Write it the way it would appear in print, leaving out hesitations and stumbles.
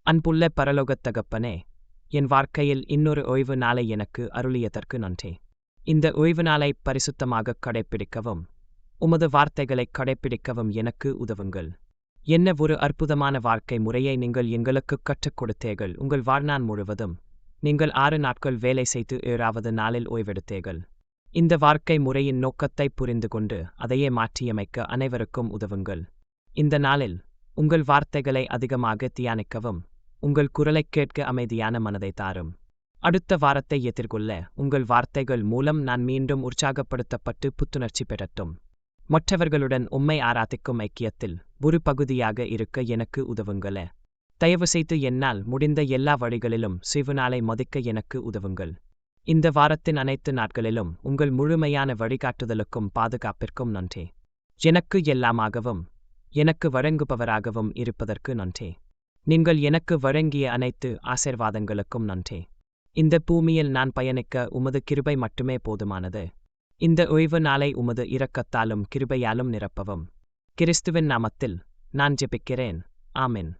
அன்புள்ள பரலோகத் தகப்பனே, என் வாழ்க்கையில் இன்னொரு ஓய்வு நாளை எனக்கு அருளியதற்கு நன்றி. இந்த ஓய்வு நாளை பரிசுத்தமாகக் கடைப்பிடிக்கவும் உமது வார்த்தைகளைக் கடைப்பிடிக்கவும் எனக்கு உதவுங்கள். என்ன ஒரு அற்புதமான வாழ்க்கை முறையை நீங்கள் எங்களுக்குக் கற்றுக் கொடுத்தீர்கள். உங்கள் வாழ்நாள் முழுவதும் நீங்கள் 6 நாட்கள் வேலை செய்து 7வது நாளில் ஓய்வெடுத்தீர்கள். இந்த வாழ்க்கை முறையின் நோக்கத்தை புரிந்து கொண்டு அதையே மாற்றியமைக்க அனைவருக்கும் உதவுங்கள். இந்த நாளில் உங்கள் வார்த்தைகளை அதிகமாக தியானிக்கவும் உங்கள் குரலைக் கேட்க அமைதியான மனதை தாரும். அடுத்த வாரத்தை எதிர்கொள்ள உங்கள் வார்த்தைகள் மூலம் நான் மீண்டும் உற்சாகப்படுத்தப்பட்டு புத்துணர்ச்சி பெறட்டும். மற்றவர்களுடன் உம்மை ஆராதிக்கும் ஐக்கியத்தில் ஒரு பகுதியாக இருக்க எனக்கு உதவுங்களே. தயவுசெய்து என்னால் முடிந்த எல்லா வழிகளிலும் சிவநாளை மதிக்க எனக்கு உதவுங்கள். இந்த வாரத்தின் அனைத்து நாட்களிலும் உங்கள் முழுமையான வழிகாட்டுதலுக்கும் பாதுகாப்பிற்கும் நன்றி. எனக்கு எல்லாமாகவும் எனக்கு வழங்குபவராகவும் இருப்பதற்கு நன்றி. நீங்கள் எனக்கு வழங்கிய அனைத்து ஆசீர்வாதங்களுக்கும் நன்றி. இந்த பூமியில் நான் பயணிக்க உமது கிருபை மட்டுமே போதுமானது. இந்த ஓய்வு நாளை உமது இரக்கத்தாலும் கிருபையாலும் நிரப்பவும். கிறிஸ்துவின் நாமத்தில் நான் ஜெபிக்கிறேன். ஆமென்.